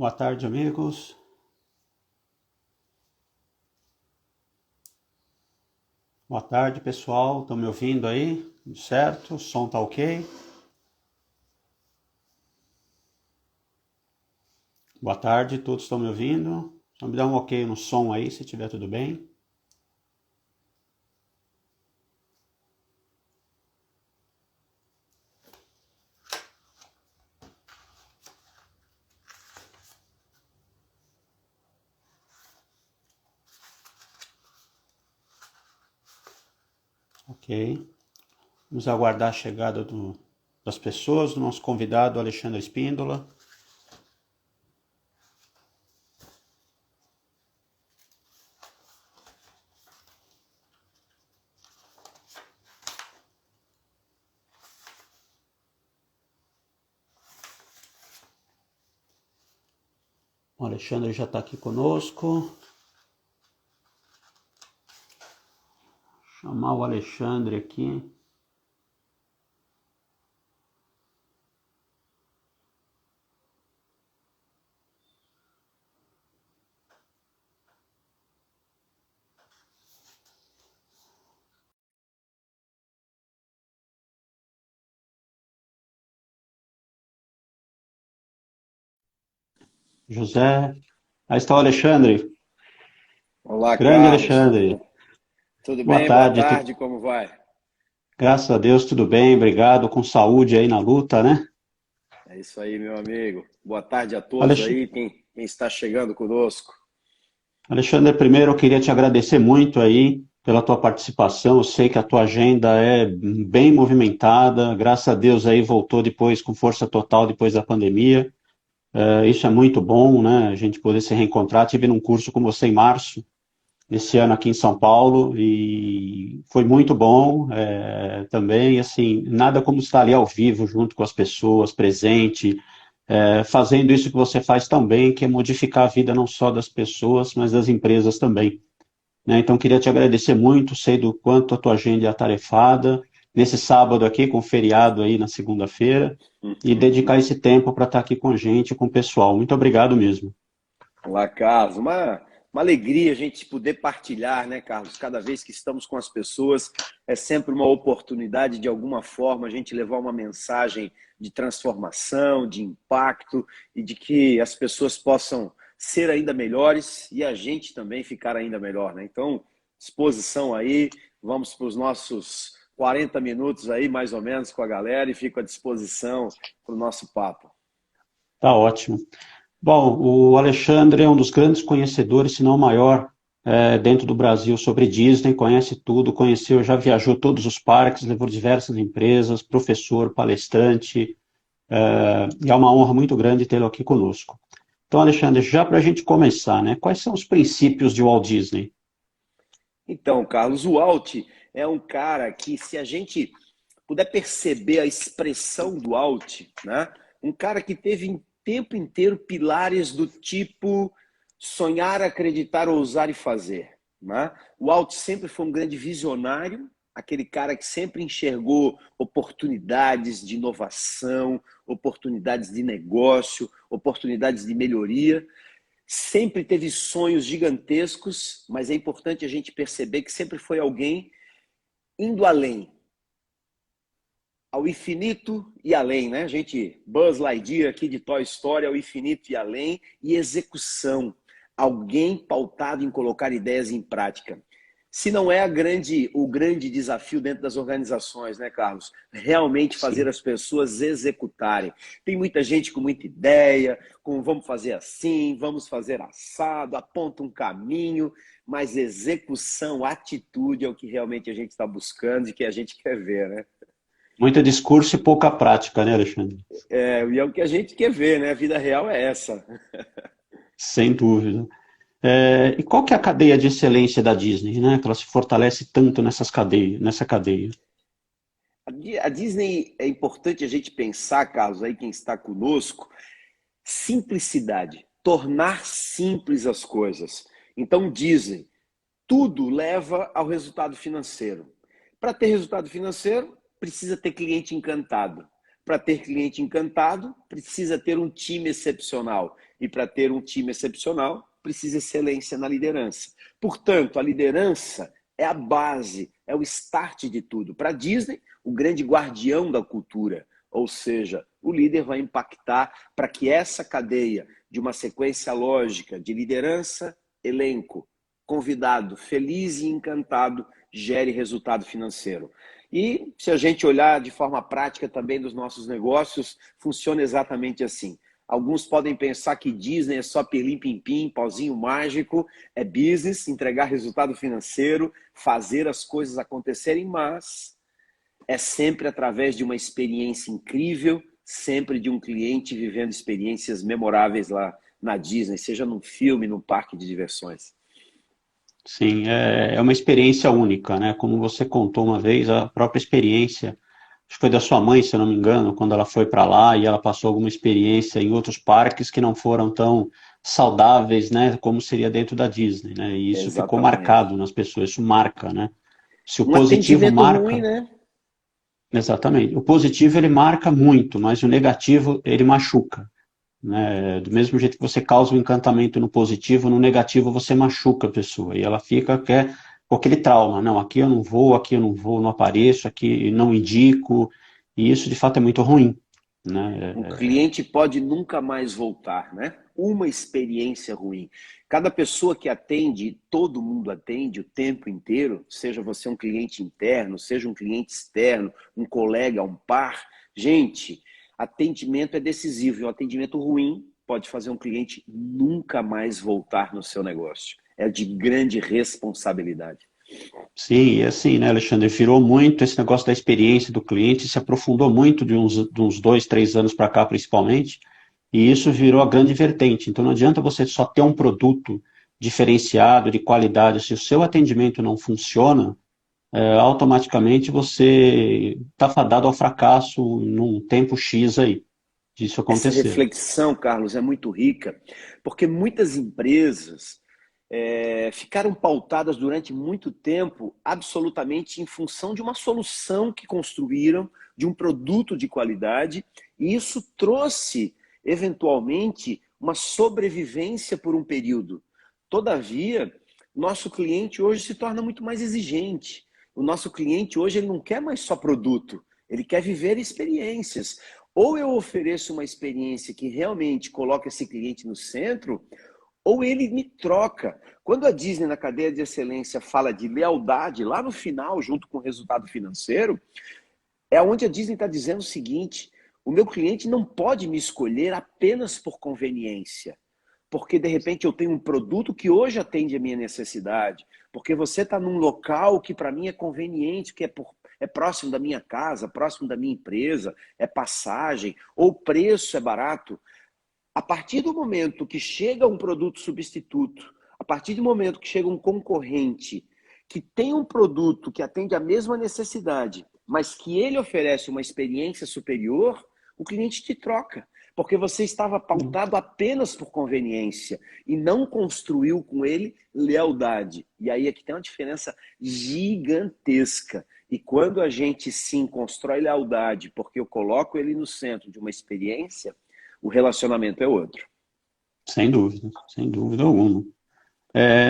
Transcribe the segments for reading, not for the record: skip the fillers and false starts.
Boa tarde, amigos. Boa tarde, pessoal. Estão me ouvindo aí? Tudo certo? O som tá ok? Boa tarde, todos estão me ouvindo? Só me dá um ok no som aí, se tiver tudo bem. Ok. Vamos aguardar a chegada das pessoas, do nosso convidado Alexandre Espíndola. O Alexandre já está aqui conosco. Vou chamar o Alexandre aqui. José. Aí está o Alexandre. Olá, Grande Carlos. Alexandre. Tudo Boa bem? Boa tarde. tarde, como vai? Graças a Deus, tudo bem. Obrigado. Com saúde aí na luta, né? É isso aí, meu amigo. Boa tarde a todos Alex- aí, quem está chegando conosco. Alexandre, primeiro eu queria te agradecer muito aí pela tua participação. Eu sei que a tua agenda é bem movimentada. Graças a Deus aí voltou depois com força total depois da pandemia. Isso é muito bom, né? A gente poder se reencontrar. Tive num curso com você em março desse ano aqui em São Paulo e foi muito bom também. Assim, nada como estar ali ao vivo junto com as pessoas, presente, fazendo isso que você faz tão bem, que é modificar a vida não só das pessoas, mas das empresas também. Né? Então, queria te agradecer muito, sei do quanto a tua agenda é atarefada, nesse sábado aqui, com feriado aí na segunda-feira, e dedicar esse tempo para estar aqui com a gente, com o pessoal. Muito obrigado mesmo. Olá, Carlos. Uma alegria a gente poder partilhar, né, Carlos? Cada vez que estamos com as pessoas, é sempre uma oportunidade, de alguma forma, a gente levar uma mensagem de transformação, de impacto e de que as pessoas possam ser ainda melhores e a gente também ficar ainda melhor, né? Então, disposição aí, vamos para os nossos 40 minutos aí, mais ou menos, com a galera e fico à disposição para o nosso papo. Tá ótimo. Bom, o Alexandre é um dos grandes conhecedores, se não o maior, dentro do Brasil sobre Disney, conhece tudo, conheceu, já viajou todos os parques, levou diversas empresas, professor, palestrante, e é uma honra muito grande tê-lo aqui conosco. Então, Alexandre, já para a gente começar, né, quais são os princípios de Walt Disney? Então, Carlos, o Alt é um cara que, se a gente puder perceber a expressão do Alt, né? Um cara que teve em tempo inteiro pilares do tipo sonhar, acreditar, ousar e fazer. Né? O Alt sempre foi um grande visionário, aquele cara que sempre enxergou oportunidades de inovação, oportunidades de negócio, oportunidades de melhoria. Sempre teve sonhos gigantescos, mas é importante a gente perceber que sempre foi alguém indo além, ao infinito e além, né? A gente, Buzz Lightyear aqui de Toy Story, ao infinito e além, e execução. Alguém pautado em colocar ideias em prática. Se não é o grande desafio dentro das organizações, né, Carlos? Realmente fazer Sim. as pessoas executarem. Tem muita gente com muita ideia, com vamos fazer assim, vamos fazer assado, aponta um caminho, mas execução, atitude é o que realmente a gente está buscando e que a gente quer ver, né? Muito discurso e pouca prática, né, Alexandre? E é o que a gente quer ver, né? A vida real é essa. Sem dúvida. E qual que é a cadeia de excelência da Disney, né? Que ela se fortalece tanto nessa cadeia. A Disney é importante a gente pensar, Carlos, aí quem está conosco, simplicidade, tornar simples as coisas. Então, Disney, tudo leva ao resultado financeiro. Para ter resultado financeiro, precisa ter cliente encantado. Para ter cliente encantado, precisa ter um time excepcional. E para ter um time excepcional, precisa excelência na liderança. Portanto, a liderança é a base, é o start de tudo. Para a Disney, o grande guardião da cultura. Ou seja, o líder vai impactar para que essa cadeia de uma sequência lógica de liderança, elenco, convidado, feliz e encantado, gere resultado financeiro. E se a gente olhar de forma prática também dos nossos negócios, funciona exatamente assim. Alguns podem pensar que Disney é só pirlim-pim-pim, pauzinho mágico, é business, entregar resultado financeiro, fazer as coisas acontecerem, mas é sempre através de uma experiência incrível, sempre de um cliente vivendo experiências memoráveis lá na Disney, seja num filme, num parque de diversões. Sim, é uma experiência única, né? Como você contou uma vez, a própria experiência, acho que foi da sua mãe, se eu não me engano, quando ela foi para lá e ela passou alguma experiência em outros parques que não foram tão saudáveis, né? Como seria dentro da Disney, né? E isso ficou Exatamente. marcado nas pessoas, isso marca, né? Se o Um positivo atendimento ruim, marca, né? exatamente, o positivo ele marca muito, mas o negativo ele machuca, né? Do mesmo jeito que você causa um encantamento no positivo, no negativo você machuca a pessoa e ela fica com aquele trauma. Não, aqui eu não vou, não apareço, aqui não indico, e isso de fato é muito ruim, Um né? cliente pode nunca mais voltar, né? Uma experiência ruim. Cada pessoa que atende, todo mundo atende o tempo inteiro, seja você um cliente interno, seja um cliente externo, um colega, um par. Gente, atendimento é decisivo e um atendimento ruim pode fazer um cliente nunca mais voltar no seu negócio. É de grande responsabilidade. Sim, e assim, né, Alexandre, virou muito esse negócio da experiência do cliente, se aprofundou muito de uns 2, 3 anos para cá, principalmente, e isso virou a grande vertente. Então não adianta você só ter um produto diferenciado, de qualidade, se o seu atendimento não funciona, automaticamente você está fadado ao fracasso num tempo X aí, disso Essa acontecer. reflexão, Carlos, é muito rica, porque muitas empresas ficaram pautadas durante muito tempo absolutamente em função de uma solução que construíram, de um produto de qualidade, e isso trouxe, eventualmente, uma sobrevivência por um período. Todavia, nosso cliente hoje se torna muito mais exigente. O nosso cliente hoje ele não quer mais só produto, ele quer viver experiências. Ou eu ofereço uma experiência que realmente coloca esse cliente no centro, ou ele me troca. Quando a Disney, na cadeia de excelência, fala de lealdade, lá no final, junto com o resultado financeiro, é onde a Disney está dizendo o seguinte: o meu cliente não pode me escolher apenas por conveniência. Porque de repente eu tenho um produto que hoje atende a minha necessidade, porque você está num local que para mim é conveniente, que é próximo da minha casa, próximo da minha empresa, é passagem, ou o preço é barato. A partir do momento que chega um produto substituto, a partir do momento que chega um concorrente que tem um produto que atende a mesma necessidade, mas que ele oferece uma experiência superior, o cliente te troca. Porque você estava pautado apenas por conveniência e não construiu com ele lealdade. E aí é que tem uma diferença gigantesca. E quando a gente sim constrói lealdade, porque eu coloco ele no centro de uma experiência, o relacionamento é outro. Sem dúvida alguma.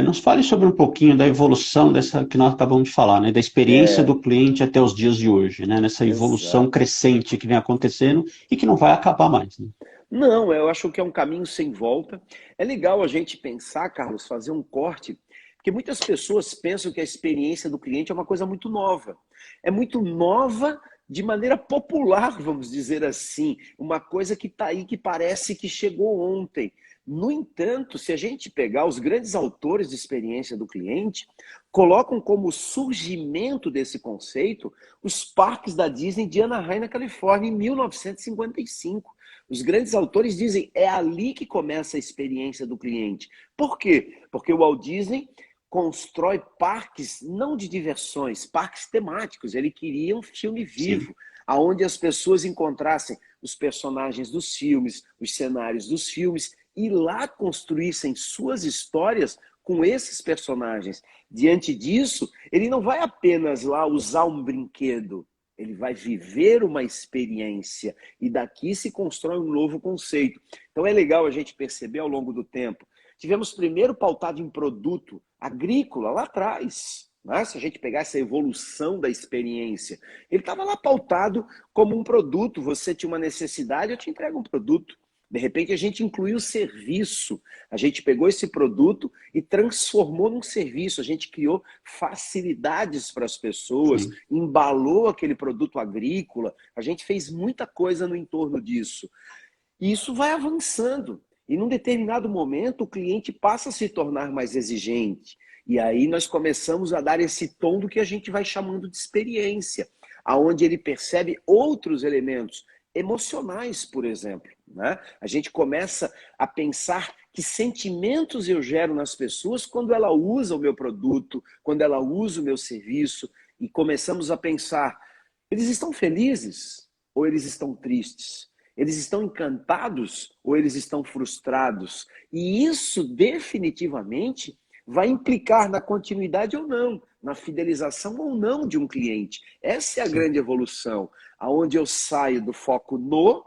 Nos fale sobre um pouquinho da evolução dessa que nós acabamos de falar, né, da experiência do cliente até os dias de hoje, né, nessa evolução Exato. crescente que vem acontecendo e que não vai acabar mais, né? Não, eu acho que é um caminho sem volta. É legal a gente pensar, Carlos, fazer um corte, porque muitas pessoas pensam que a experiência do cliente é uma coisa muito nova. É muito nova de maneira popular, vamos dizer assim, uma coisa que está aí que parece que chegou ontem. No entanto, se a gente pegar os grandes autores de experiência do cliente, colocam como surgimento desse conceito os parques da Disney de Anaheim, na Califórnia, em 1955. Os grandes autores dizem é ali que começa a experiência do cliente. Por quê? Porque o Walt Disney constrói parques não de diversões, parques temáticos. Ele queria um filme Sim. vivo, aonde as pessoas encontrassem os personagens dos filmes, os cenários dos filmes e lá construíssem suas histórias com esses personagens. Diante disso, ele não vai apenas lá usar um brinquedo. Ele vai viver uma experiência e daqui se constrói um novo conceito. Então é legal a gente perceber ao longo do tempo. Tivemos primeiro pautado em produto agrícola lá atrás. Né? Se a gente pegar essa evolução da experiência, ele estava lá pautado como um produto. Você tinha uma necessidade, eu te entrego um produto. De repente a gente incluiu o serviço, a gente pegou esse produto e transformou num serviço, a gente criou facilidades para as pessoas, Sim. embalou aquele produto agrícola, a gente fez muita coisa no entorno disso. E isso vai avançando. E num determinado momento o cliente passa a se tornar mais exigente. E aí nós começamos a dar esse tom do que a gente vai chamando de experiência, aonde ele percebe outros elementos emocionais, por exemplo. Né? A gente começa a pensar que sentimentos eu gero nas pessoas quando ela usa o meu produto, quando ela usa o meu serviço, e começamos a pensar, eles estão felizes ou eles estão tristes? Eles estão encantados ou eles estão frustrados? E isso definitivamente vai implicar na continuidade ou não, na fidelização ou não de um cliente. Essa é a Sim. grande evolução, aonde eu saio do foco no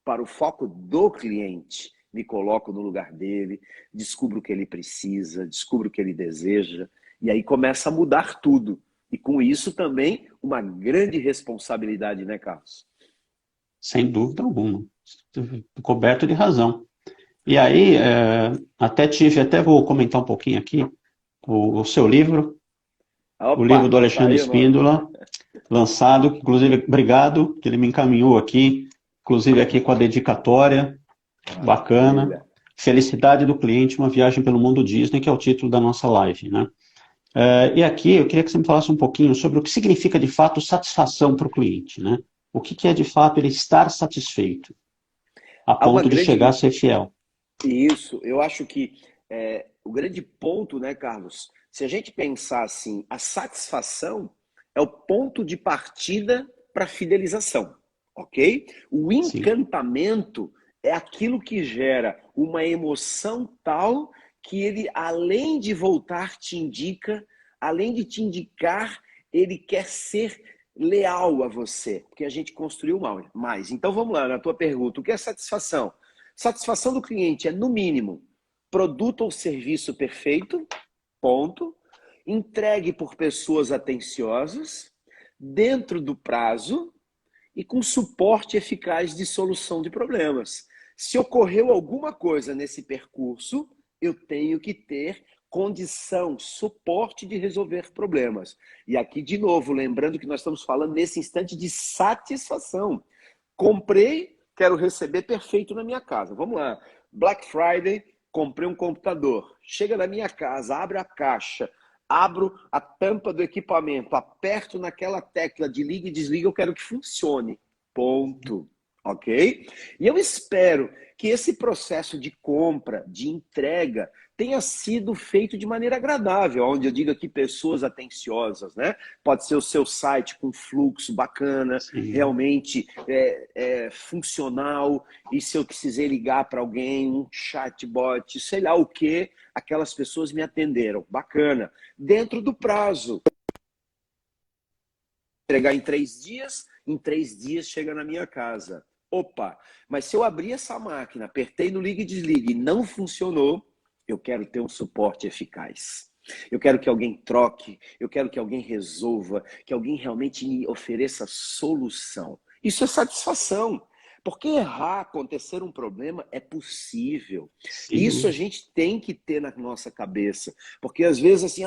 para o foco do cliente. Me coloco no lugar dele, descubro o que ele precisa, descubro o que ele deseja, e aí começa a mudar tudo. E com isso também uma grande responsabilidade, né, Carlos? Sem dúvida alguma. Coberto de razão. E aí, até vou comentar um pouquinho aqui, o seu livro, o livro Opa, do tá Alexandre aí o nome. Espíndola, lançado, inclusive, obrigado, que ele me encaminhou aqui, inclusive aqui com a dedicatória, bacana. Maravilha. Felicidade do Cliente, uma viagem pelo mundo Disney, que é o título da nossa live, né? E aqui eu queria que você me falasse um pouquinho sobre o que significa de fato satisfação para o cliente, né? O que é de fato ele estar satisfeito, a Há uma ponto de chegar a grande. ser fiel. Isso, eu acho que o grande ponto, né, Carlos? Se a gente pensar assim, a satisfação é o ponto de partida para a fidelização, ok? O Sim, encantamento é aquilo que gera uma emoção tal que ele, além de voltar, te indica, além de te indicar, ele quer ser leal a você, porque a gente construiu mais. Então vamos lá, na tua pergunta, o que é satisfação? Satisfação do cliente é, no mínimo, produto ou serviço perfeito, ponto, entregue por pessoas atenciosas, dentro do prazo e com suporte eficaz de solução de problemas. Se ocorreu alguma coisa nesse percurso, eu tenho que ter condição, suporte de resolver problemas. E aqui, de novo, lembrando que nós estamos falando nesse instante de satisfação. Comprei, quero receber perfeito na minha casa. Vamos lá. Black Friday, comprei um computador. Chega na minha casa, abre a caixa, abro a tampa do equipamento, aperto naquela tecla de liga e desliga, eu quero que funcione. Ponto. Ok? E eu espero que esse processo de compra, de entrega, tenha sido feito de maneira agradável, onde eu digo aqui pessoas atenciosas, né? Pode ser o seu site com fluxo bacana, sim, realmente funcional, e se eu precisei ligar para alguém, um chatbot, sei lá o que, aquelas pessoas me atenderam. Bacana. Dentro do prazo. Entregar em 3 dias chega na minha casa. Opa, mas se eu abrir essa máquina, apertei no liga e desliga e não funcionou, eu quero ter um suporte eficaz. Eu quero que alguém troque, eu quero que alguém resolva, que alguém realmente me ofereça solução. Isso é satisfação. Porque errar, acontecer um problema é possível. sem Isso a dúvida. gente tem que ter na nossa cabeça. Porque às vezes assim,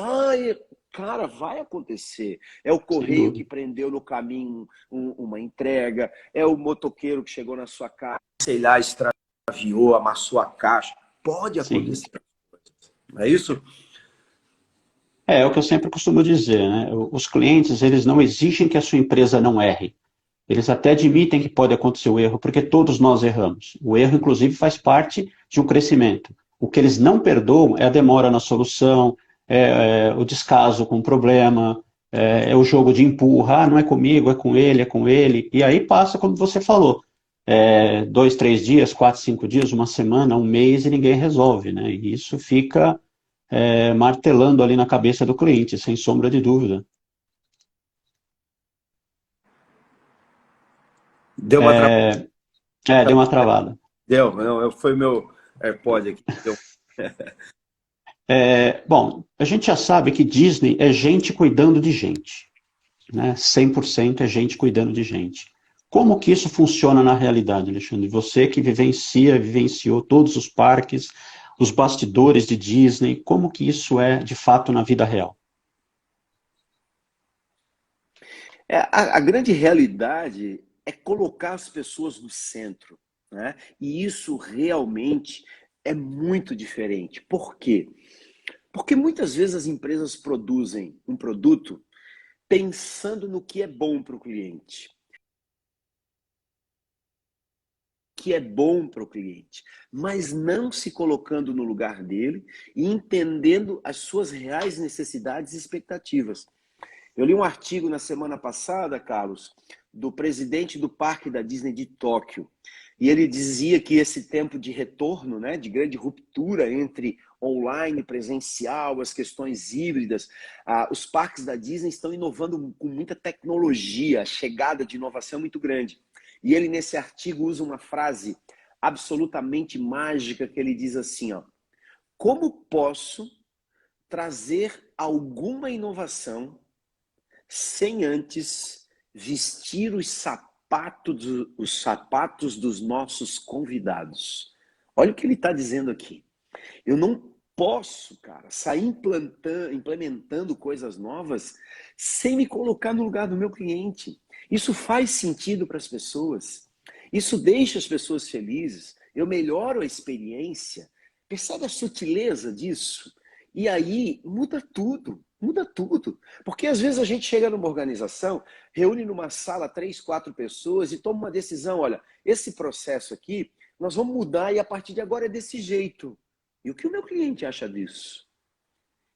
cara, vai acontecer. É o Sem correio que dúvida. prendeu no caminho uma entrega, é o motoqueiro que chegou na sua casa, sei lá, extraviou, amassou a caixa. Pode Sim. acontecer. Não é isso? É o que eu sempre costumo dizer, né? Os clientes, eles não exigem que a sua empresa não erre. Eles até admitem que pode acontecer o erro, porque todos nós erramos. O erro, inclusive, faz parte de um crescimento. O que eles não perdoam é a demora na solução, o descaso com o problema, é o jogo de empurra, não é comigo, é com ele, é com ele. E aí passa, como você falou, 2, 3 dias, 4, 5 dias, uma semana, um mês e ninguém resolve, né? E isso fica martelando ali na cabeça do cliente, sem sombra de dúvida. Deu uma travada. Deu uma travada. Deu, não, foi meu AirPod aqui. Deu. Bom, a gente já sabe que Disney é gente cuidando de gente, né? 100% é gente cuidando de gente. Como que isso funciona na realidade, Alexandre? Você que vivenciou todos os parques, os bastidores de Disney, como que isso é de fato na vida real? A grande realidade é colocar as pessoas no centro, né? E isso realmente é muito diferente. Por quê? Porque muitas vezes as empresas produzem um produto pensando no que é bom para o cliente. Que é bom para o cliente, mas não se colocando no lugar dele e entendendo as suas reais necessidades e expectativas. Eu li um artigo na semana passada, Carlos, do presidente do parque da Disney de Tóquio, e ele dizia que esse tempo de retorno, né, de grande ruptura entre online e presencial, as questões híbridas, os parques da Disney estão inovando com muita tecnologia, a chegada de inovação é muito grande. E ele, nesse artigo, usa uma frase absolutamente mágica que ele diz assim, ó, como posso trazer alguma inovação sem antes vestir os sapatos dos nossos convidados? Olha o que ele está dizendo aqui. Eu não posso, cara, sair implementando coisas novas sem me colocar no lugar do meu cliente. Isso faz sentido para as pessoas. Isso deixa as pessoas felizes. Eu melhoro a experiência. Percebe a sutileza disso? E aí muda tudo. Muda tudo. Porque às vezes a gente chega numa organização, reúne numa sala 3, 4 pessoas e toma uma decisão. Olha, esse processo aqui, nós vamos mudar e a partir de agora é desse jeito. E o que o meu cliente acha disso?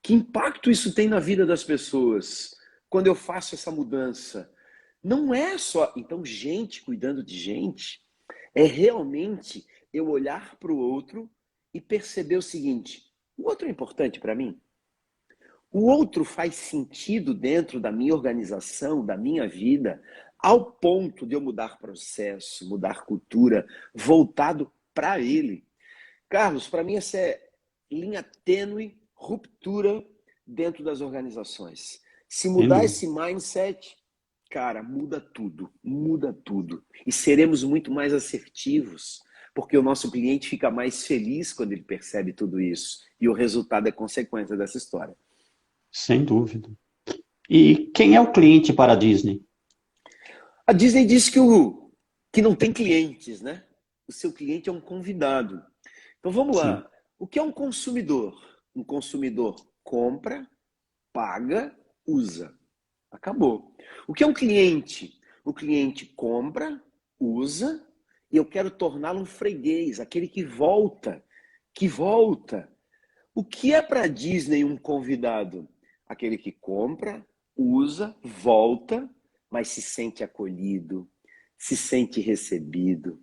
Que impacto isso tem na vida das pessoas quando eu faço essa mudança? Não é só, então, gente cuidando de gente, é realmente eu olhar para o outro e perceber o seguinte: o outro é importante para mim? O outro faz sentido dentro da minha organização, da minha vida, ao ponto de eu mudar processo, mudar cultura, voltado para ele. Carlos, para mim essa é linha tênue, ruptura dentro das organizações. Se Sem mudar dúvida. esse mindset, cara, muda tudo, muda tudo. E seremos muito mais assertivos, porque o nosso cliente fica mais feliz quando ele percebe tudo isso. E o resultado é consequência dessa história. Sem dúvida. E quem é o cliente para a Disney? A Disney diz que não tem clientes, né? O seu cliente é um convidado. Então vamos Sim. lá. O que é um consumidor? Um consumidor compra, paga, usa. Acabou. O que é um cliente? O cliente compra, usa, e eu quero torná-lo um freguês, aquele que volta, que volta. O que é para a Disney um convidado? Aquele que compra, usa, volta, mas se sente acolhido, se sente recebido,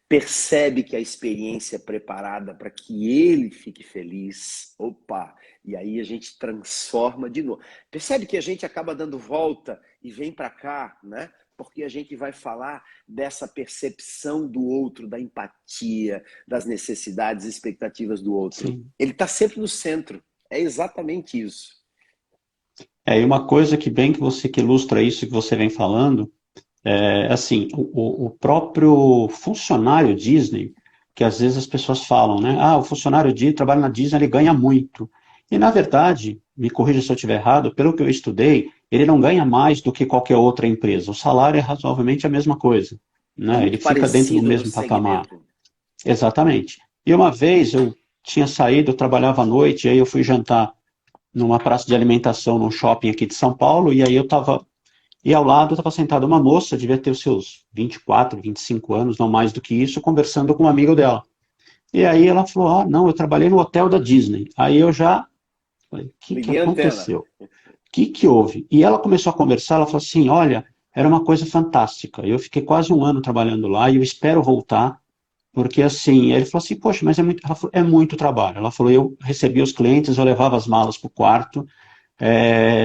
percebe que a experiência é preparada para que ele fique feliz. Opa! E aí a gente transforma de novo. Percebe que a gente acaba dando volta e vem para cá, né? Porque a gente vai falar dessa percepção do outro, da empatia, das necessidades e expectativas do outro. Sim. Ele está sempre no centro. É exatamente isso. E uma coisa que bem que você que ilustra isso que você vem falando, assim, o próprio funcionário Disney, que às vezes as pessoas falam, né? Ah, o funcionário Disney trabalha na Disney, ele ganha muito. E na verdade, me corrija se eu estiver errado, pelo que eu estudei, ele não ganha mais do que qualquer outra empresa. O salário é razoavelmente a mesma coisa, É né? Ele muito fica dentro do parecido no mesmo patamar. segmento. Exatamente. E uma vez eu tinha saído, eu trabalhava à noite, e aí eu fui jantar numa praça de alimentação, num shopping aqui de São Paulo, e aí eu estava. E ao lado estava sentada uma moça, devia ter os seus 24, 25 anos, não mais do que isso, conversando com um amigo dela. E aí ela falou: Ah, não, eu trabalhei no hotel da Disney. Aí eu já falei: O que Liguei a antena. aconteceu? Que houve? E ela começou a conversar, ela falou assim: Olha, era uma coisa fantástica. Eu fiquei quase um ano trabalhando lá e eu espero voltar. Porque assim, ele falou assim, poxa, mas é muito trabalho. Ela falou, eu recebia os clientes, eu levava as malas para o quarto,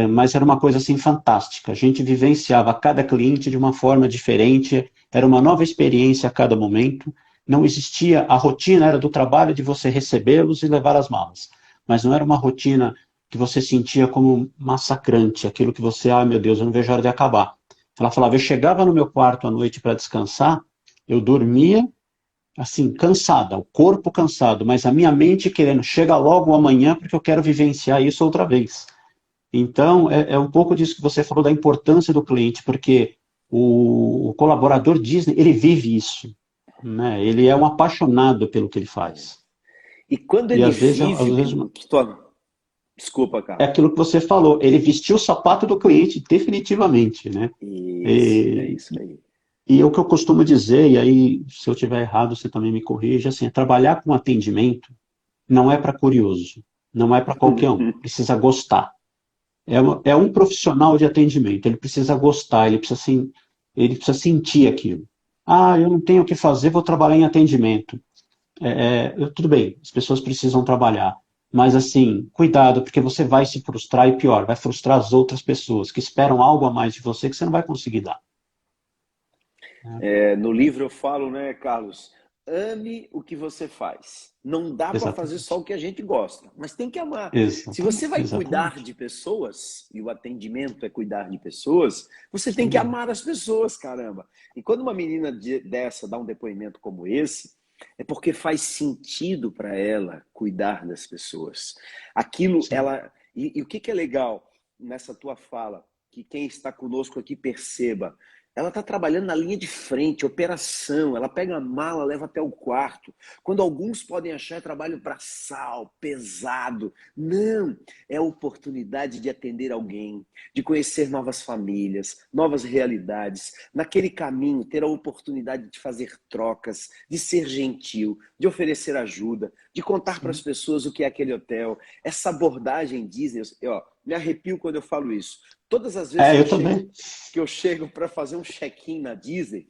mas era uma coisa assim fantástica. A gente vivenciava cada cliente de uma forma diferente, era uma nova experiência a cada momento. Não existia, a rotina era do trabalho de você recebê-los e levar as malas, mas não era uma rotina que você sentia como massacrante, aquilo que você, ai meu Deus, eu não vejo a hora de acabar. Ela falava, eu chegava no meu quarto à noite para descansar, eu dormia assim, cansada, o corpo cansado, mas a minha mente querendo, chega logo amanhã porque eu quero vivenciar isso outra vez. Então, é um pouco disso que você falou da importância do cliente, porque o colaborador Disney, ele vive isso, né? Ele é um apaixonado pelo que ele faz. E quando E ele às vezes, vive pelo que tu... Desculpa, é Carlos. aquilo que você falou, ele vestiu o sapato do cliente definitivamente, né? Isso, é E, isso aí. e o que eu costumo dizer, e aí se eu tiver errado você também me corrige, assim, é trabalhar com atendimento não é para curioso, não é para qualquer um, precisa gostar. É um profissional de atendimento, ele precisa gostar, ele precisa sentir aquilo. Ah, eu não tenho o que fazer, vou trabalhar em atendimento. Tudo bem, as pessoas precisam trabalhar, mas assim, cuidado, porque você vai se frustrar e pior, vai frustrar as outras pessoas que esperam algo a mais de você que você não vai conseguir dar. Né? No livro eu falo, né, Carlos? Ame o que você faz. Não dá para fazer só Exatamente. o que a gente gosta, mas tem que amar. Se você Exatamente. vai cuidar Exatamente. de pessoas, e o atendimento é cuidar de pessoas, você tem Sem que dúvida. amar as pessoas, caramba. E quando uma menina dessa dá um depoimento como esse, é porque faz sentido para ela cuidar das pessoas. Aquilo, Sim. ela. E o que é legal nessa tua fala, que quem está conosco aqui perceba, ela está trabalhando na linha de frente, operação. Ela pega a mala, leva até o quarto. Quando alguns podem achar é trabalho braçal, pesado. Não, é a oportunidade de atender alguém, de conhecer novas famílias, novas realidades. Naquele caminho, ter a oportunidade de fazer trocas, de ser gentil, de oferecer ajuda, de contar para as Sim. pessoas o que é aquele hotel. Essa abordagem Disney, ó, me arrepio quando eu falo isso. Todas as vezes Eu também. que eu chego para fazer um check-in na Disney,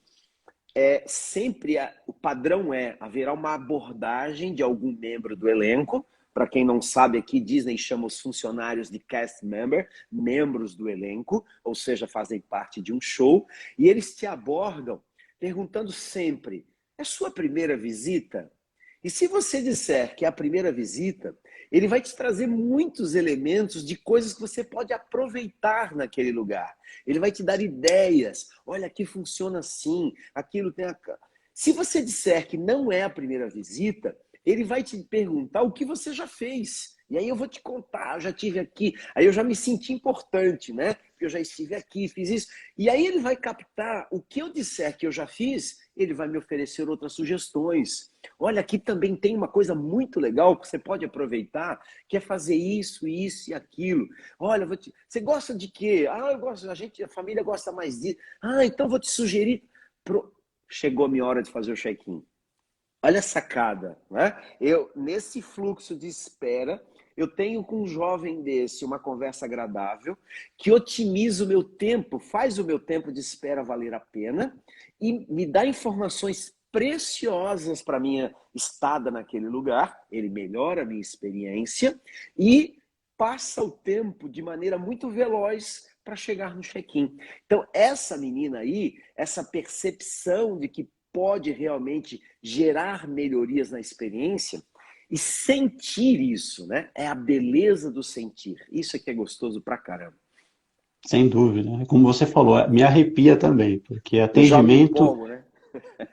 sempre o padrão haverá uma abordagem de algum membro do elenco. Para quem não sabe, aqui Disney chama os funcionários de cast member, membros do elenco, ou seja, fazem parte de um show, e eles te abordam perguntando sempre: é sua primeira visita? E se você disser que é a primeira visita, ele vai te trazer muitos elementos de coisas que você pode aproveitar naquele lugar. Ele vai te dar ideias. Olha, aqui funciona assim, aquilo tem a... Se você disser que não é a primeira visita, ele vai te perguntar o que você já fez. E aí eu vou te contar, eu já estive aqui, aí eu já me senti importante, né? Porque eu já estive aqui, fiz isso. E aí ele vai captar o que eu disser que eu já fiz, ele vai me oferecer outras sugestões. Olha, aqui também tem uma coisa muito legal que você pode aproveitar, que é fazer isso, isso e aquilo. Olha, você gosta de quê? Ah, eu gosto, a família gosta mais disso. Ah, então vou te sugerir. Chegou a minha hora de fazer o check-in. Olha a sacada, né? Nesse fluxo de espera, eu tenho com um jovem desse uma conversa agradável, que otimiza o meu tempo, faz o meu tempo de espera valer a pena e me dá informações preciosas para minha estada naquele lugar. Ele melhora a minha experiência e passa o tempo de maneira muito veloz para chegar no check-in. Então, essa menina aí, essa percepção de que pode realmente gerar melhorias na experiência e sentir isso, né? É a beleza do sentir. Isso é que é gostoso pra caramba. Sem dúvida. Como você falou, me arrepia também, porque Eu já me empolgo, né?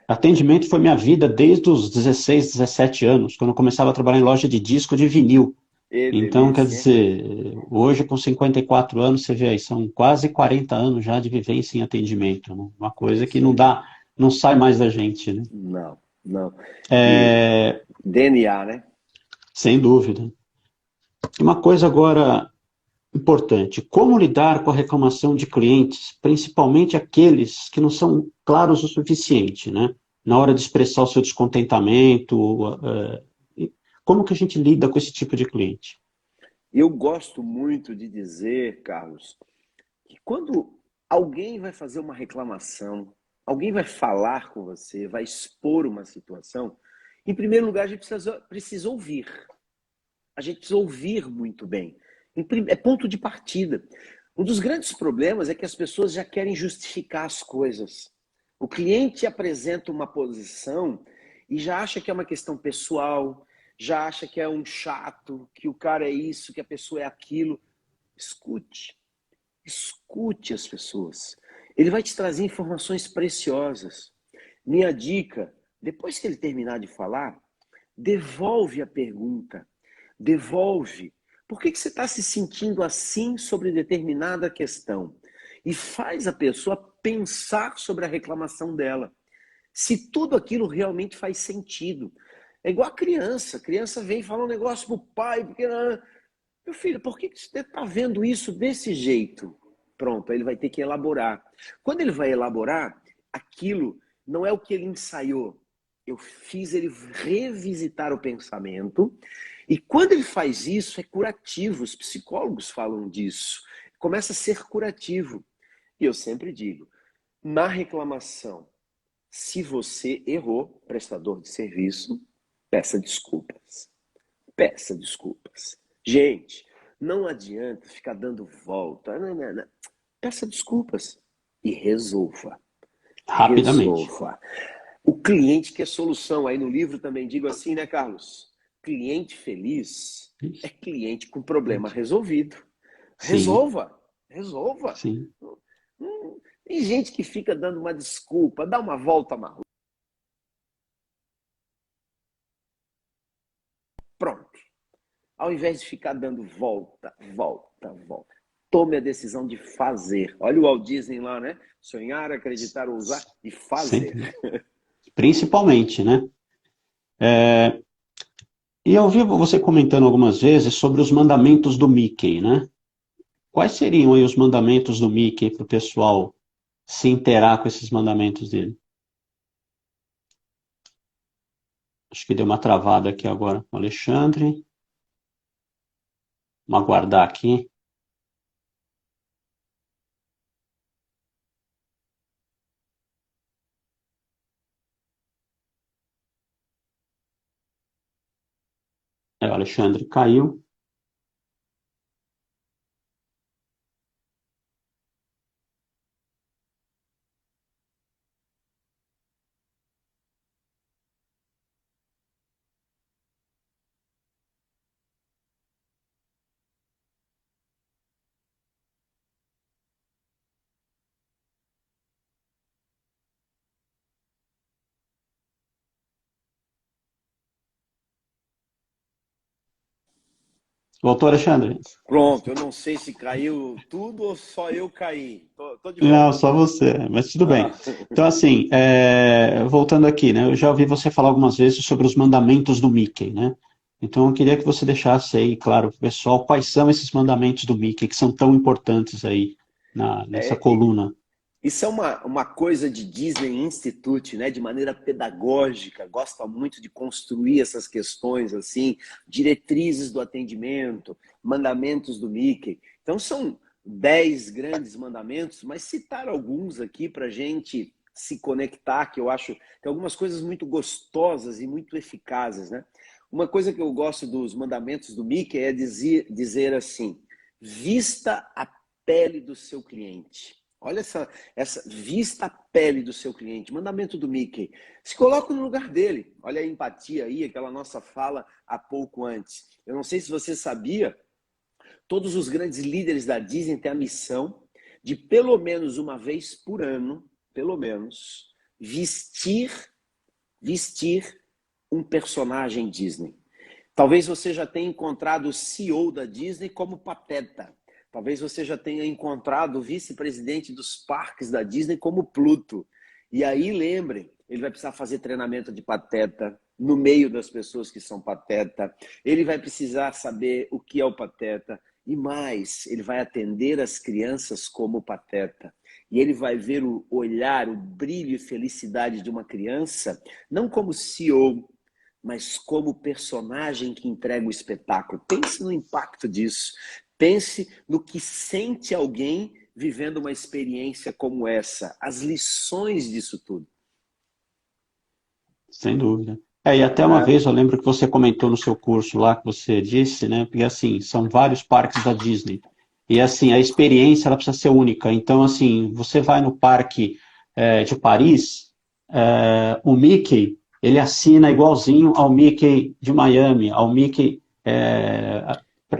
atendimento foi minha vida desde os 16, 17 anos, quando eu começava a trabalhar em loja de disco de vinil. E Então, quer delícia, hein? dizer, hoje com 54 anos, você vê aí, são quase 40 anos já de vivência em atendimento, né? Uma coisa que Isso não aí. dá, não sai mais da gente, né? Não, não. E É, DNA, né? sem dúvida. E uma coisa agora importante, como lidar com a reclamação de clientes, principalmente aqueles que não são claros o suficiente, né? Na hora de expressar o seu descontentamento, como que a gente lida com esse tipo de cliente? Eu gosto muito de dizer, Carlos, que quando alguém vai fazer uma reclamação, alguém vai falar com você, vai expor uma situação, em primeiro lugar, a gente precisa ouvir. A gente precisa ouvir muito bem. É ponto de partida. Um dos grandes problemas é que as pessoas já querem justificar as coisas. O cliente apresenta uma posição e já acha que é uma questão pessoal, já acha que é um chato, que o cara é isso, que a pessoa é aquilo. Escute. Escute as pessoas. Ele vai te trazer informações preciosas. Minha dica, depois que ele terminar de falar, devolve a pergunta. Devolve. Por que você está se sentindo assim sobre determinada questão? E faz a pessoa pensar sobre a reclamação dela. Se tudo aquilo realmente faz sentido. É igual a criança. A criança vem e fala um negócio pro pai, porque meu filho, por que você está vendo isso desse jeito? Pronto, ele vai ter que elaborar. Quando ele vai elaborar, aquilo não é o que ele ensaiou. Eu fiz ele revisitar o pensamento. E quando ele faz isso, é curativo. Os psicólogos falam disso. Começa a ser curativo. E eu sempre digo, na reclamação, se você errou, prestador de serviço, peça desculpas. Peça desculpas. Gente, não adianta ficar dando volta. Não, não, não. Peça desculpas e resolva. Rapidamente. Resolva. O cliente quer solução. Aí no livro também digo assim, né, Carlos? Cliente feliz é Isso. cliente com problema resolvido. Sim, Resolva. Resolva. sim. Tem gente que fica dando uma desculpa, dá uma volta na rua. Pronto. Ao invés de ficar dando volta, volta, volta. Tome a decisão de fazer. Olha o Walt Disney lá, né? Sonhar, acreditar, ousar e fazer. Sempre. Principalmente, né? E eu ouvi você comentando algumas vezes sobre os mandamentos do Mickey, né? Quais seriam aí os mandamentos do Mickey para o pessoal se inteirar com esses mandamentos dele? Acho que deu uma travada aqui agora com o Alexandre. Vamos aguardar aqui. O Alexandre caiu. Voltou, Alexandre? Pronto, eu não sei se caiu tudo ou só eu caí. Tô de Não, volta. só você, mas tudo bem. Ah. Então, assim, voltando aqui, né? Eu já ouvi você falar algumas vezes sobre os mandamentos do Mickey, né? Então, eu queria que você deixasse aí, claro, para o pessoal, quais são esses mandamentos do Mickey que são tão importantes aí nessa É, coluna. isso é uma coisa de Disney Institute, né? De maneira pedagógica, gosta muito de construir essas questões assim, diretrizes do atendimento, mandamentos do Mickey. Então são 10 grandes mandamentos, mas citar alguns aqui para a gente se conectar, que eu acho que algumas coisas muito gostosas e muito eficazes, né? Uma coisa que eu gosto dos mandamentos do Mickey é dizer assim: vista a pele do seu cliente. Olha essa vista a pele do seu cliente. Mandamento do Mickey. Se coloca no lugar dele. Olha a empatia aí, aquela nossa fala há pouco antes. Eu não sei se você sabia, todos os grandes líderes da Disney têm a missão de, pelo menos uma vez por ano, pelo menos, vestir um personagem Disney. Talvez você já tenha encontrado o CEO da Disney como Pateta. Talvez você já tenha encontrado o vice-presidente dos parques da Disney como Pluto. E aí, lembre, ele vai precisar fazer treinamento de pateta no meio das pessoas que são pateta. Ele vai precisar saber o que é o pateta. E mais, ele vai atender as crianças como pateta. E ele vai ver o olhar, o brilho e felicidade de uma criança, não como CEO, mas como personagem que entrega o espetáculo. Pense no impacto disso. Pense no que sente alguém vivendo uma experiência como essa. As lições disso tudo. Sem dúvida. E até uma né? vez eu lembro que você comentou no seu curso lá, que você disse, né? Porque assim, são vários parques da Disney. E assim, a experiência ela precisa ser única. Então, assim, você vai no parque de Paris, o Mickey, ele assina igualzinho ao Mickey de Miami, ao Mickey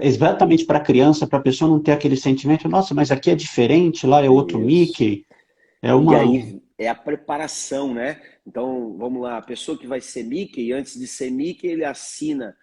exatamente para a criança, para a pessoa não ter aquele sentimento, nossa, mas aqui é diferente, lá é outro Isso. Mickey. É E uma. aí é a preparação, né? Então, vamos lá, a pessoa que vai ser Mickey, antes de ser Mickey, ele assina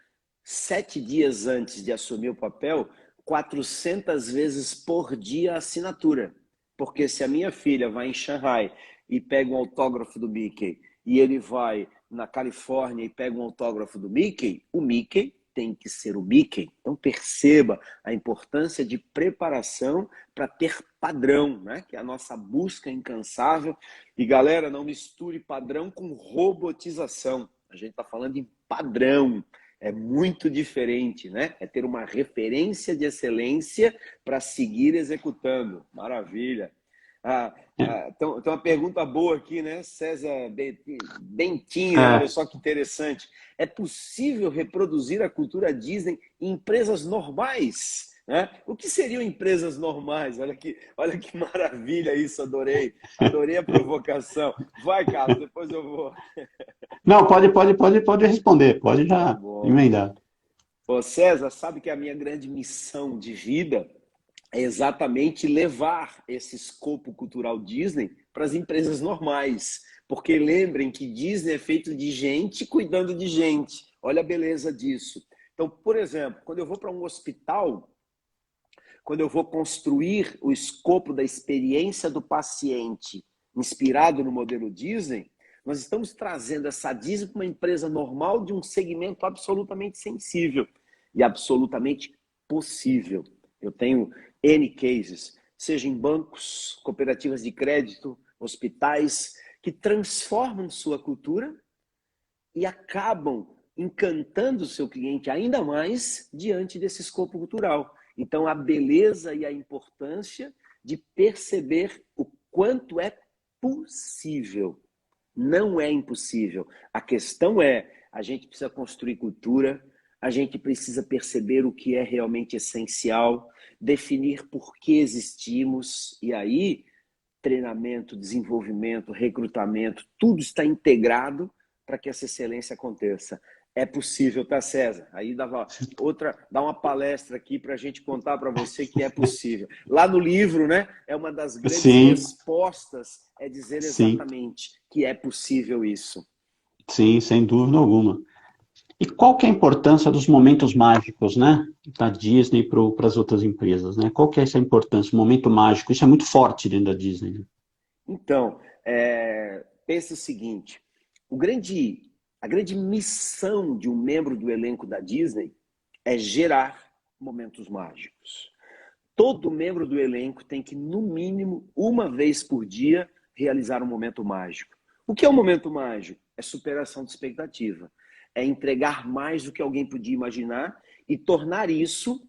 7 dias antes de assumir o papel, 400 vezes por dia a assinatura. Porque se a minha filha vai em Xangai e pega um autógrafo do Mickey, e ele vai na Califórnia e pega um autógrafo do Mickey, o Mickey tem que ser o Mickey. Então perceba a importância de preparação para ter padrão, né? Que é a nossa busca incansável. E galera, não misture padrão com robotização. A gente está falando em padrão. É muito diferente, né? É ter uma referência de excelência para seguir executando. Maravilha. Então, uma pergunta boa aqui, né? César Bentin, né? Olha É, só que interessante. É possível reproduzir a cultura Disney em empresas normais? Né? O que seriam empresas normais? Olha que maravilha isso, adorei. Adorei a provocação. Vai, Carlos, depois eu vou. não, pode responder, pode Tá já bom. emendar. Ô César, sabe que a minha grande missão de vida é exatamente levar esse escopo cultural Disney para as empresas normais. Porque lembrem que Disney é feito de gente cuidando de gente. Olha a beleza disso. Então, por exemplo, quando eu vou para um hospital, quando eu vou construir o escopo da experiência do paciente inspirado no modelo Disney, nós estamos trazendo essa Disney para uma empresa normal de um segmento absolutamente sensível e absolutamente possível. Eu tenho N cases, seja em bancos, cooperativas de crédito, hospitais, que transformam sua cultura e acabam encantando o seu cliente ainda mais diante desse escopo cultural. Então, a beleza e a importância de perceber o quanto é possível. Não é impossível. A questão é, a gente precisa construir cultura, a gente precisa perceber o que é realmente essencial, definir por que existimos, e aí treinamento, desenvolvimento, recrutamento, tudo está integrado para que essa excelência aconteça. É possível, tá, César? Aí dá uma palestra aqui para a gente contar para você que é possível. Lá no livro, né, é uma das grandes Sim, respostas, é dizer sim, exatamente que é possível isso. sim, sem dúvida alguma. E qual que é a importância dos momentos mágicos, né, da Disney para as outras empresas, né? Qual que é essa importância, o momento mágico? Isso é muito forte dentro da Disney, né? Então, pensa o seguinte, a grande missão de um membro do elenco da Disney é gerar momentos mágicos. Todo membro do elenco tem que, no mínimo, uma vez por dia, realizar um momento mágico. O que é um momento mágico? É superação de expectativa. É entregar mais do que alguém podia imaginar e tornar isso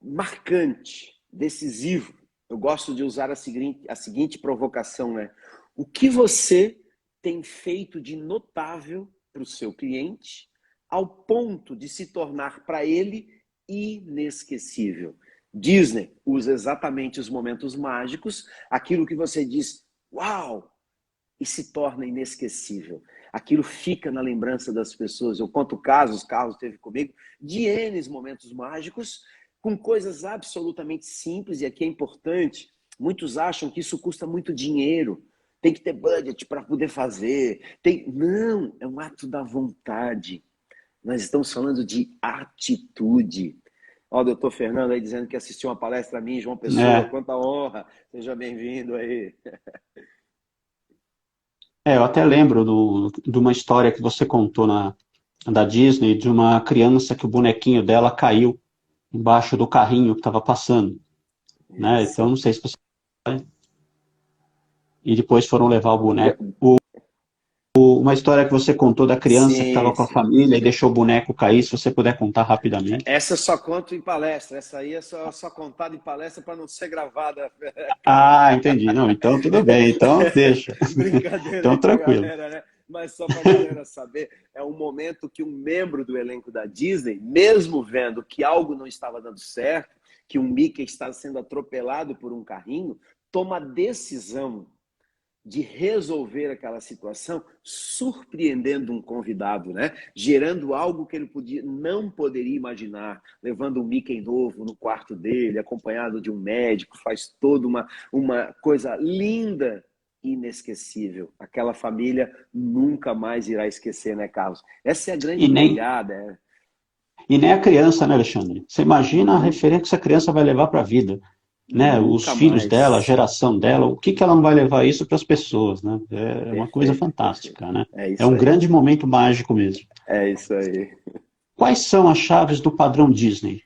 marcante, decisivo. Eu gosto de usar a seguinte provocação, né? O que você tem feito de notável para o seu cliente ao ponto de se tornar para ele inesquecível? Disney usa exatamente os momentos mágicos, aquilo que você diz, uau, e se torna inesquecível. Aquilo fica na lembrança das pessoas. Eu conto casos, Carlos teve comigo, de N momentos mágicos, com coisas absolutamente simples, e aqui é importante, muitos acham que isso custa muito dinheiro, tem que ter budget para poder fazer. Não, é um ato da vontade. Nós estamos falando de atitude. Ó, o doutor Fernando aí dizendo que assistiu uma palestra a mim, João Pessoa, É, quanta honra. Seja bem-vindo aí. eu até lembro de uma história que você contou da Disney, de uma criança que o bonequinho dela caiu embaixo do carrinho que estava passando, né? Então, Isso. não sei se você... E depois foram levar o boneco. Uma história que você contou da criança que estava Sim, com a sim. família e deixou o boneco cair, se você puder contar rapidamente. Essa eu só conto em palestra. Essa aí é só contada em palestra para não ser gravada, Carlos. Ah, entendi. Não, então tudo bem. Então deixa. Brincadeira Então aí com a tranquilo. galera, né? Mas só para a galera saber, é um momento que um membro do elenco da Disney, mesmo vendo que algo não estava dando certo, que um Mickey estava sendo atropelado por um carrinho, toma a decisão de resolver aquela situação, surpreendendo um convidado, né? Gerando algo que ele não poderia imaginar, levando um Mickey novo no quarto dele, acompanhado de um médico, faz toda uma coisa linda, inesquecível. Aquela família nunca mais irá esquecer, né, Carlos? Essa é a grande E nem, pegada. e nem a criança, né, Alexandre? Você imagina a referência que essa criança vai levar para a vida, né? Os Nunca filhos dela, a mais. geração dela, o que que ela não vai levar isso para as pessoas, né? É uma coisa Perfeito, perfeito. fantástica, né? É É isso um aí. grande momento mágico mesmo. É isso aí. Quais são as chaves do padrão Disney?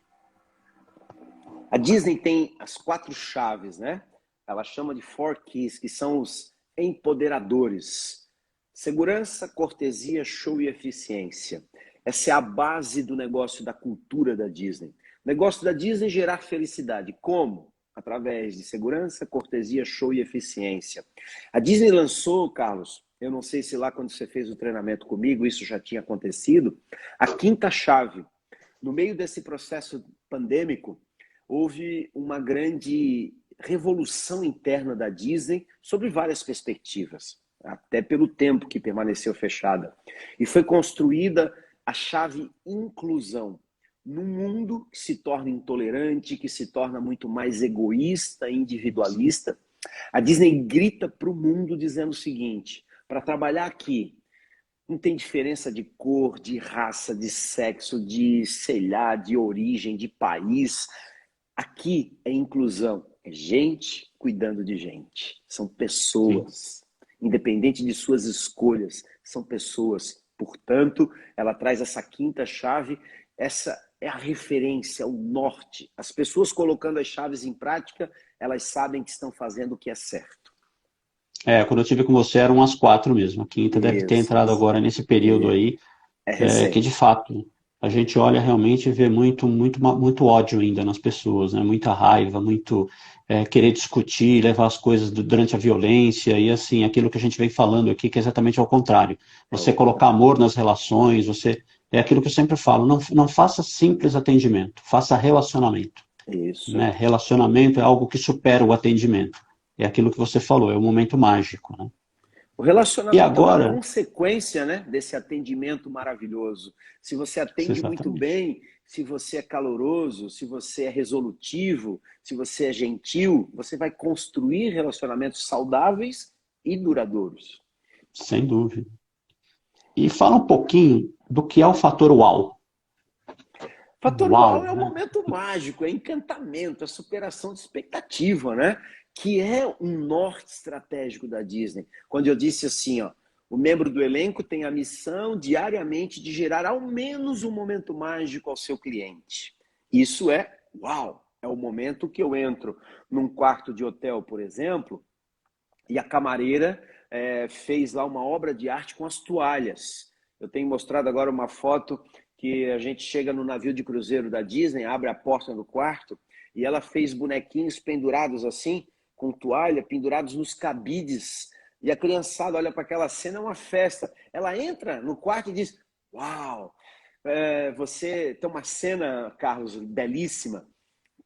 A Disney tem as 4 chaves, né? Ela chama de 4 keys, que são os empoderadores. Segurança, cortesia, show e eficiência. Essa é a base do negócio da cultura da Disney. O negócio da Disney é gerar felicidade. Como? Através de segurança, cortesia, show e eficiência. A Disney lançou, Carlos, eu não sei se lá quando você fez o treinamento comigo isso já tinha acontecido, a 5ª chave. No meio desse processo pandêmico, houve uma grande revolução interna da Disney sobre várias perspectivas, até pelo tempo que permaneceu fechada. E foi construída a chave inclusão. Num mundo que se torna intolerante, que se torna muito mais egoísta, individualista, a Disney grita para o mundo dizendo o seguinte: para trabalhar aqui, não tem diferença de cor, de raça, de sexo, de, sei lá, de origem, de país. Aqui é inclusão, é gente cuidando de gente. São Sim. pessoas, independente de suas escolhas, são pessoas. Portanto, ela traz essa 5ª chave, essa é a referência, o norte. As pessoas colocando as chaves em prática, elas sabem que estão fazendo o que é certo. Quando eu tive com você eram as 4 mesmo. A quinta deve ter Isso, entrado isso. agora nesse período aí, É que de recente. fato a gente olha realmente e vê muito ódio ainda nas pessoas, né? Muita raiva, muito querer discutir, levar as coisas durante a violência e assim, aquilo que a gente vem falando aqui, que é exatamente ao contrário. É o Você colocar oposto. amor nas relações, é aquilo que eu sempre falo, não faça simples atendimento, faça relacionamento, Isso. né? Relacionamento é algo que supera o atendimento. É aquilo que você falou, é um momento mágico, né? O E relacionamento é uma agora, consequência, né, desse atendimento maravilhoso. Se você atende muito exatamente. bem, se você é caloroso, se você é resolutivo, se você é gentil, você vai construir relacionamentos saudáveis e duradouros. Sem dúvida. E fala um pouquinho do que é o fator uau. Fator uau Uau, é um né? momento mágico, é encantamento, é superação de expectativa, né? Que é um norte estratégico da Disney. Quando eu disse assim, ó, o membro do elenco tem a missão diariamente de gerar ao menos um momento mágico ao seu cliente. Isso é uau! É o momento que eu entro num quarto de hotel, por exemplo, e a camareira fez lá uma obra de arte com as toalhas. Eu tenho mostrado agora uma foto que a gente chega no navio de cruzeiro da Disney, abre a porta do quarto e ela fez bonequinhos pendurados assim, com toalha, pendurados nos cabides. E a criançada olha para aquela cena, é uma festa. Ela entra no quarto e diz: Uau! Você tem uma cena, Carlos, belíssima.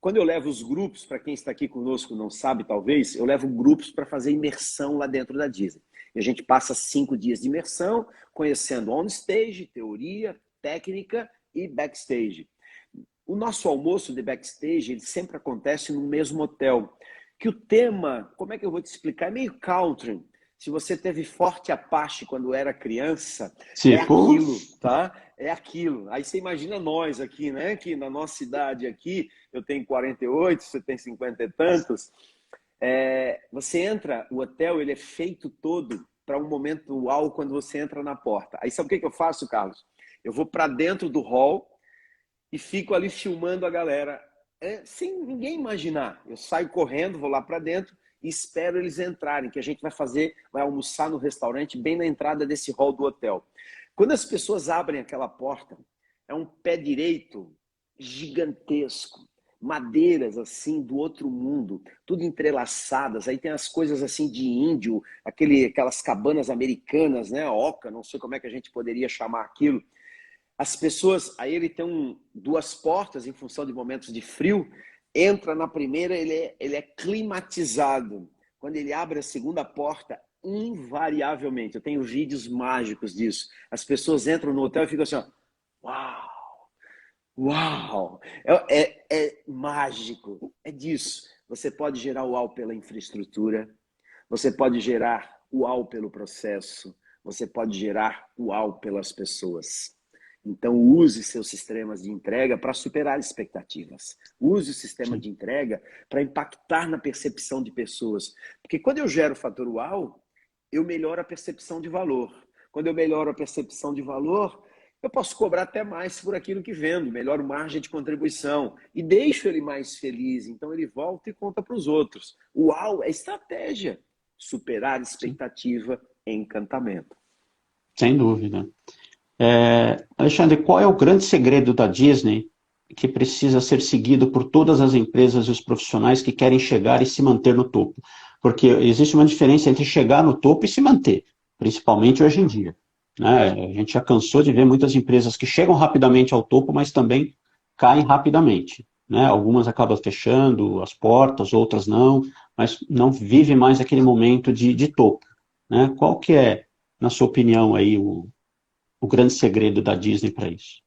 Quando eu levo os grupos, para quem está aqui conosco não sabe, talvez, eu levo grupos para fazer imersão lá dentro da Disney. E a gente passa 5 dias de imersão, conhecendo on-stage, teoria, técnica e backstage. O nosso almoço de backstage, ele sempre acontece no mesmo hotel. Que o tema, como é que eu vou te explicar? É meio country. Se você teve Forte Apache quando era criança, é Tipo, aquilo, tá? É aquilo. Aí você imagina nós aqui, né? Que na nossa idade aqui, eu tenho 48, você tem 50 e tantos. Você entra, o hotel ele é feito todo para um momento uau quando você entra na porta. Aí sabe o que eu faço, Carlos? Eu vou para dentro do hall e fico ali filmando a galera, sem ninguém imaginar. Eu saio correndo, vou lá para dentro e espero eles entrarem, que a gente vai almoçar no restaurante bem na entrada desse hall do hotel. Quando as pessoas abrem aquela porta, é um pé direito gigantesco. madeiras assim do outro mundo, tudo entrelaçadas. Aí tem as coisas assim de índio, aquelas cabanas americanas, né? Oca, não sei como é que a gente poderia chamar aquilo. As pessoas, aí ele tem duas portas em função de momentos de frio. Entra na primeira, ele é climatizado. Quando ele abre a segunda porta, invariavelmente, eu tenho vídeos mágicos disso. As pessoas entram no hotel e ficam assim, ó, uau! Uau! É mágico. É disso. Você pode gerar uau pela infraestrutura, você pode gerar uau pelo processo, você pode gerar uau pelas pessoas. Então, use seus sistemas de entrega para superar expectativas. Use o sistema Sim. de entrega para impactar na percepção de pessoas. Porque quando eu gero o fator uau, eu melhoro a percepção de valor. Quando eu melhoro a percepção de valor, eu posso cobrar até mais por aquilo que vendo, melhoro margem de contribuição e deixo ele mais feliz. Então ele volta e conta para os outros. Uau, é estratégia. Superar Sim. expectativa é encantamento. Sem dúvida. Alexandre, qual é o grande segredo da Disney que precisa ser seguido por todas as empresas e os profissionais que querem chegar e se manter no topo? Porque existe uma diferença entre chegar no topo e se manter, principalmente hoje em dia, né? A gente já cansou de ver muitas empresas que chegam rapidamente ao topo, mas também caem rapidamente, né? Algumas acabam fechando as portas, outras não, mas não vive mais aquele momento de topo, né? Qual que é, na sua opinião, aí o grande segredo da Disney para isso?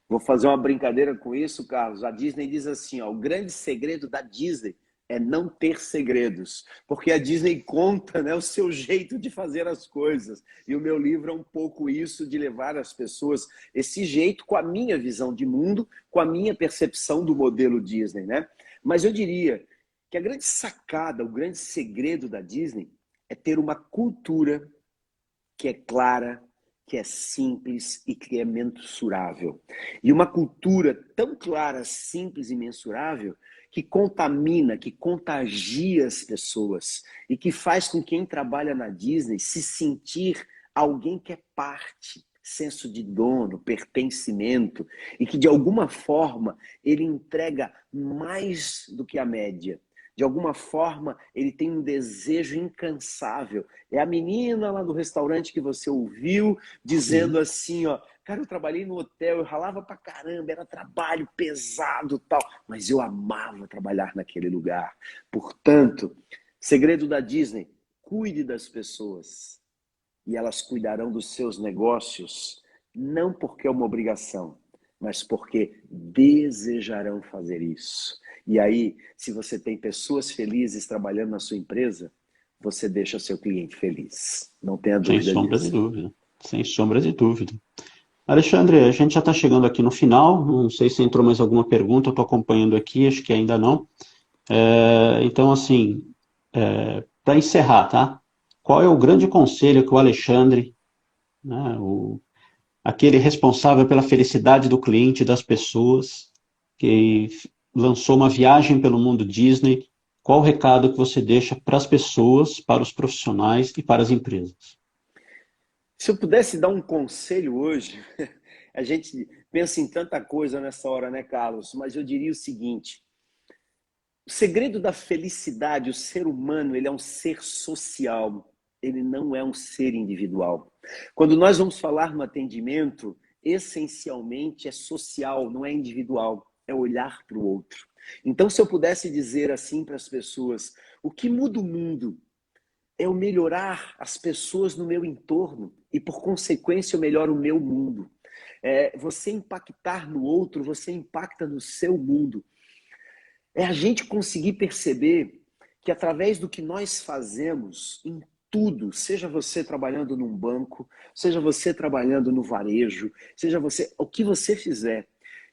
Vou fazer uma brincadeira com isso, Carlos. A Disney diz assim, ó, o grande segredo da Disney é não ter segredos, porque a Disney conta, né, o seu jeito de fazer as coisas. E o meu livro é um pouco isso, de levar as pessoas esse jeito com a minha visão de mundo, com a minha percepção do modelo Disney, né? Mas eu diria que a grande sacada, o grande segredo da Disney é ter uma cultura que é clara, que é simples e que é mensurável. E uma cultura tão clara, simples e mensurável que contamina, que contagia as pessoas e que faz com quem trabalha na Disney se sentir alguém que é parte, senso de dono, pertencimento, e que de alguma forma ele entrega mais do que a média. De alguma forma, ele tem um desejo incansável. É a menina lá do restaurante que você ouviu dizendo Sim, assim, ó, cara, eu trabalhei no hotel, eu ralava pra caramba, era trabalho pesado, tal, mas eu amava trabalhar naquele lugar. Portanto, segredo da Disney, cuide das pessoas e elas cuidarão dos seus negócios, não porque é uma obrigação, mas porque desejarão fazer isso. E aí, se você tem pessoas felizes trabalhando na sua empresa, você deixa seu cliente feliz. Não tenha sem dúvida sombra de disso. dúvida. Sem sombra de dúvida. Alexandre, a gente já está chegando aqui no final. Não sei se entrou mais alguma pergunta, eu estou acompanhando aqui, acho que ainda não. Então, assim, para encerrar, tá? Qual é o grande conselho que o Alexandre, né, aquele responsável pela felicidade do cliente e das pessoas, que lançou uma viagem pelo mundo Disney, qual o recado que você deixa para as pessoas, para os profissionais e para as empresas? Se eu pudesse dar um conselho hoje, a gente pensa em tanta coisa nessa hora, né, Carlos? Mas eu diria o seguinte: o segredo da felicidade, o ser humano, ele é um ser social, ele não é um ser individual. Quando nós vamos falar no atendimento, essencialmente é social, não é individual, é olhar para o outro. Então, se eu pudesse dizer assim para as pessoas, o que muda o mundo é eu melhorar as pessoas no meu entorno e, por consequência, eu melhoro o meu mundo. Você impactar no outro, você impacta no seu mundo. É a gente conseguir perceber que através do que nós fazemos em tudo, seja você trabalhando num banco, seja você trabalhando no varejo, seja você, o que você fizer,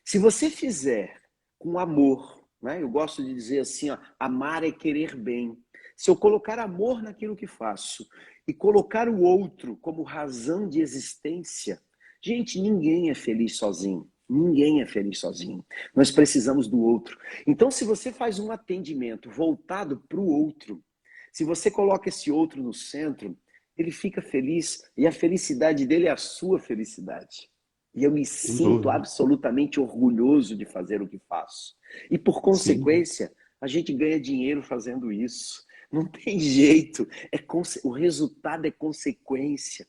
se você fizer com amor, né? Eu gosto de dizer assim, ó, amar é querer bem. Se eu colocar amor naquilo que faço e colocar o outro como razão de existência, gente, ninguém é feliz sozinho. Ninguém é feliz sozinho. Nós precisamos do outro. Então, se você faz um atendimento voltado para o outro, se você coloca esse outro no centro, ele fica feliz e a felicidade dele é a sua felicidade. E eu me Sem sinto dúvida. absolutamente orgulhoso de fazer o que faço. E por Sim. consequência, a gente ganha dinheiro fazendo isso. Não tem jeito. O resultado é consequência.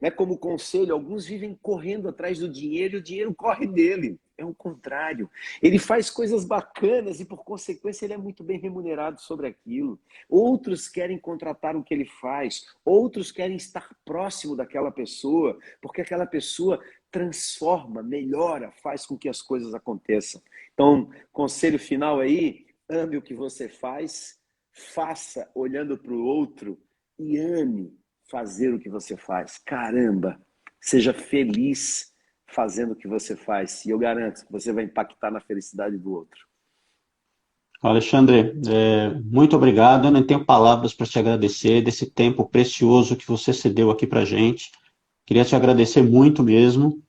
Né, como conselho, alguns vivem correndo atrás do dinheiro e o dinheiro corre dele. É o contrário. Ele faz coisas bacanas e, por consequência, ele é muito bem remunerado sobre aquilo. Outros querem contratar o que ele faz, outros querem estar próximo daquela pessoa, porque aquela pessoa transforma, melhora, faz com que as coisas aconteçam. Então, conselho final aí: ame o que você faz, faça olhando para o outro e ame fazer o que você faz. Caramba, seja feliz fazendo o que você faz. E eu garanto que você vai impactar na felicidade do outro. Alexandre, muito obrigado. Eu nem tenho palavras para te agradecer desse tempo precioso que você cedeu aqui para a gente. Queria te agradecer muito mesmo.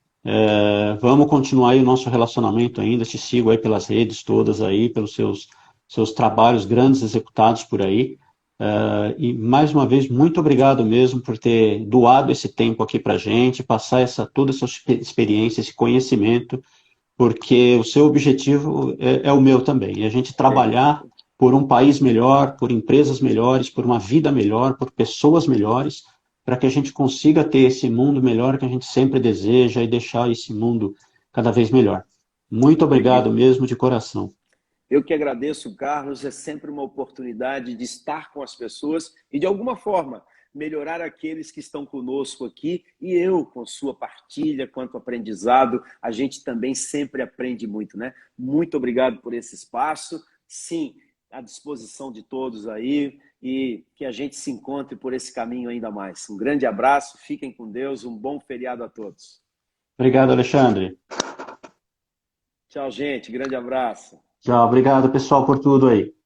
Vamos continuar aí o nosso relacionamento ainda. Te sigo aí pelas redes todas aí, pelos seus trabalhos grandes executados por aí. E mais uma vez, muito obrigado mesmo por ter doado esse tempo aqui para a gente, passar toda essa experiência, esse conhecimento, porque o seu objetivo é o meu também. É a gente É, trabalhar por um país melhor, por empresas melhores, por uma vida melhor, por pessoas melhores, para que a gente consiga ter esse mundo melhor que a gente sempre deseja e deixar esse mundo cada vez melhor. Muito eu obrigado que, mesmo de coração. eu que agradeço, Carlos. É sempre uma oportunidade de estar com as pessoas e, de alguma forma, melhorar aqueles que estão conosco aqui. E eu, com sua partilha, quanto aprendizado, a gente também sempre aprende muito, né? Muito obrigado por esse espaço. Sim, à disposição de todos aí e que a gente se encontre por esse caminho ainda mais. Um grande abraço, fiquem com Deus, um bom feriado a todos. Obrigado, Alexandre. Tchau, gente, grande abraço. Tchau, obrigado, pessoal, por tudo aí.